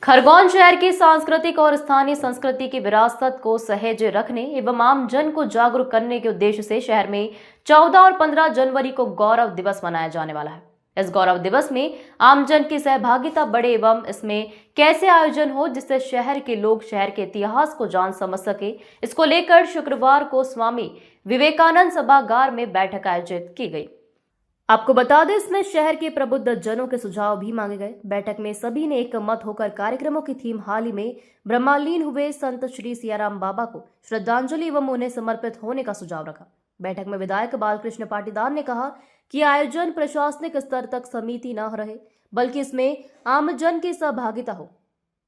खरगोन शहर की सांस्कृतिक और स्थानीय संस्कृति की विरासत को सहेजे रखने एवं आम जन को जागरूक करने के उद्देश्य से शहर में 14 और 15 जनवरी को गौरव दिवस मनाया जाने वाला है। इस गौरव दिवस में आम जन की सहभागिता बढ़े एवं इसमें कैसे आयोजन हो जिससे शहर के लोग शहर के इतिहास को जान समझ सके, इसको लेकर शुक्रवार को स्वामी विवेकानंद सभागार में बैठक आयोजित की गई। आपको बता दें, इसमें शहर के प्रबुद्ध जनों के सुझाव भी मांगे गए। बैठक में सभी ने एक मत होकर कार्यक्रमों की थीम हाल ही में ब्रह्मलीन हुए संत श्री सियाराम बाबा को श्रद्धांजलि एवं उन्हें समर्पित होने का सुझाव रखा। बैठक में विधायक बालकृष्ण पाटीदार ने कहा कि आयोजन प्रशासनिक स्तर तक समिति न रहे बल्कि इसमें आम जन की सहभागिता हो,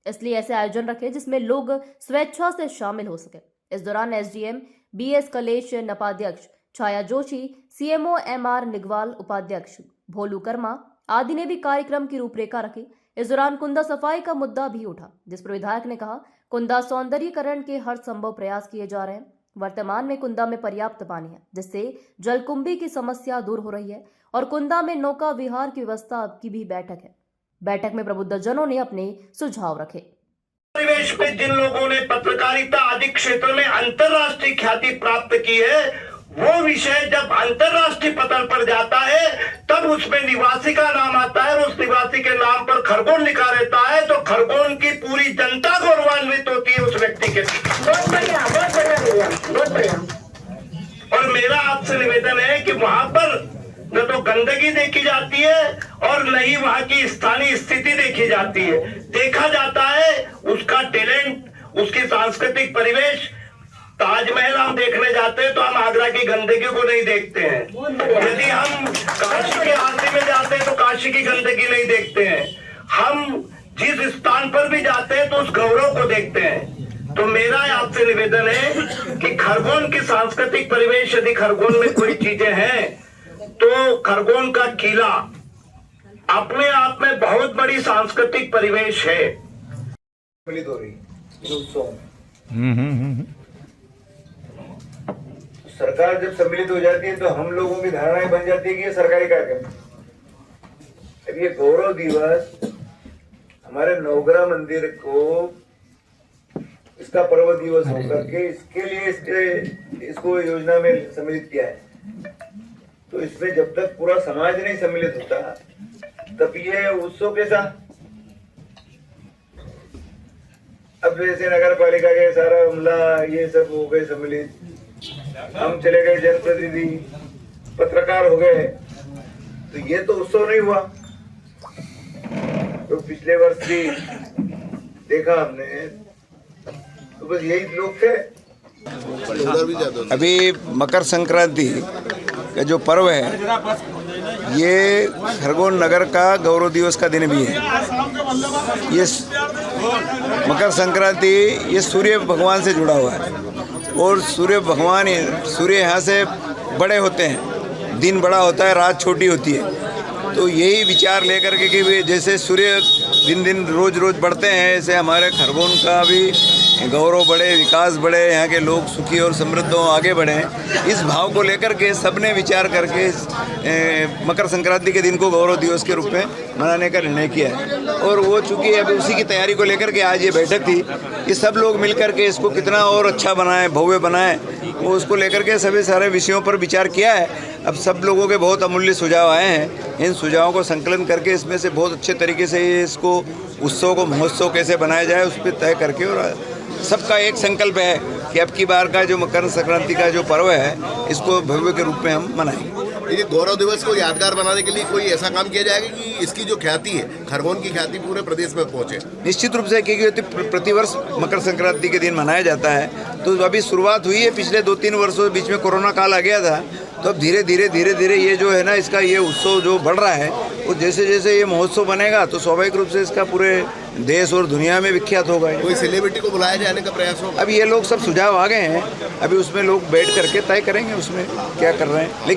इसलिए ऐसे आयोजन रखे जिसमें लोग स्वेच्छा से शामिल हो सके। इस दौरान एसडीएम BS कलेश, नपाध्यक्ष छाया जोशी, CMO MR निगवाल, उपाध्यक्ष भोलू कर्मा आदि ने भी कार्यक्रम की रूपरेखा रखी। इस दौरान कुंदा सफाई का मुद्दा भी उठा, जिस पर विधायक ने कहा कुंदा सौंदर्यीकरण के हर संभव प्रयास किए जा रहे हैं। वर्तमान में कुंदा में पर्याप्त पानी है जिससे जलकुंभी की समस्या दूर हो रही है और कुंदा में नौका विहार की व्यवस्था की भी बैठक है। बैठक में प्रबुद्ध जनों ने अपने सुझाव रखे। परिवेश में जिन लोगों ने पत्रकारिता आदि क्षेत्र में अंतर्राष्ट्रीय ख्याति प्राप्त की है, वो विषय जब अंतर्राष्ट्रीय पटल पर जाता है तब उसमें निवासी का नाम आता है और उस निवासी के नाम पर खरगोन लिखा रहता है तो खरगोन की पूरी जनता गौरवान्वित होती है उस व्यक्ति के। बहुत बढ़िया बहुत बढ़िया। और मेरा आपसे निवेदन है कि वहां पर न तो गंदगी देखी जाती है और न ही वहां की स्थानीय स्थिति देखी जाती है। देखा जाता है उसका टैलेंट, उसकी सांस्कृतिक परिवेश। ताजमहल हम देखने जाते हैं तो हम आगरा की गंदगी को नहीं देखते हैं। यदि हम काशी के आरती में जाते हैं तो काशी की गंदगी नहीं देखते हैं। हम जिस स्थान पर भी जाते हैं तो उस गौरव को देखते हैं। तो मेरा आपसे निवेदन है कि खरगोन की सांस्कृतिक परिवेश, यदि खरगोन में कोई चीजें हैं तो खरगोन का किला अपने आप में बहुत बड़ी सांस्कृतिक परिवेश है। सरकार जब सम्मिलित हो जाती है तो हम लोगों की धारणाएं बन जाती है कि ये सरकारी कार्यक्रम। अब ये गौरव दिवस हमारे नवग्रह मंदिर को इसका पर्व दिवस होकर के इसके लिए इसको योजना में सम्मिलित किया है। तो इसमें जब तक पूरा समाज नहीं सम्मिलित होता तब ये उत्सव कैसा। अब जैसे नगर पालिका के सारा अमला ये सब हो गए सम्मिलित, हम चले गए जनप्रतिनिधि, पत्रकार हो गए, तो ये तो उत्सव नहीं हुआ। तो पिछले वर्ष भी देखा हमने, तो बस यही लोग थे। अभी मकर संक्रांति का जो पर्व है ये खरगोन नगर का गौरव दिवस का दिन भी है। ये मकर संक्रांति ये सूर्य भगवान से जुड़ा हुआ है और सूर्य भगवान, सूर्य यहाँ से बड़े होते हैं, दिन बड़ा होता है, रात छोटी होती है। तो यही विचार लेकर के कि जैसे सूर्य दिन दिन रोज रोज बढ़ते हैं, ऐसे हमारे खरगोन का भी गौरव बढ़े, विकास बढ़े, यहाँ के लोग सुखी और समृद्ध हों, आगे बढ़ें। इस भाव को लेकर के सबने विचार करके मकर संक्रांति के दिन को गौरव दिवस के रूप में मनाने का निर्णय किया है। और वो चूँकि अब उसी की तैयारी को लेकर के आज ये बैठक थी कि सब लोग मिलकर के इसको कितना और अच्छा बनाएं, भव्य बनाएं, वो उसको लेकर के सभी सारे विषयों पर विचार किया है। अब सब लोगों के बहुत अमूल्य सुझाव आए हैं, इन सुझावों को संकलन करके इसमें से बहुत अच्छे तरीके से इसको उत्सव को महोत्सव कैसे बनाया जाए उस पर तय करके, और सबका एक संकल्प है कि अब की बार का जो मकर संक्रांति का जो पर्व है इसको भव्य के रूप में हम मनाएंगे। ये गौरव दिवस को यादगार बनाने के लिए कोई ऐसा काम किया जाएगा कि इसकी जो ख्याति है, खरगोन की ख्याति पूरे प्रदेश में पहुंचे? निश्चित रूप से, क्योंकि प्रतिवर्ष मकर संक्रांति के दिन मनाया जाता है। तो अभी शुरुआत हुई है, पिछले 2-3 वर्षों बीच में कोरोना काल आ गया था, तो अब धीरे धीरे ये जो है ना इसका ये उत्सव जो बढ़ रहा है, वो जैसे जैसे ये महोत्सव बनेगा तो स्वाभाविक रूप से इसका पूरे देश और दुनिया में विख्यात होगा। कोई सेलिब्रिटी को बुलाया जाने का प्रयास होगा? अब ये लोग सब सुझाव आ गए हैं, अभी उसमें लोग बैठ करके तय करेंगे उसमें क्या कर रहे हैं।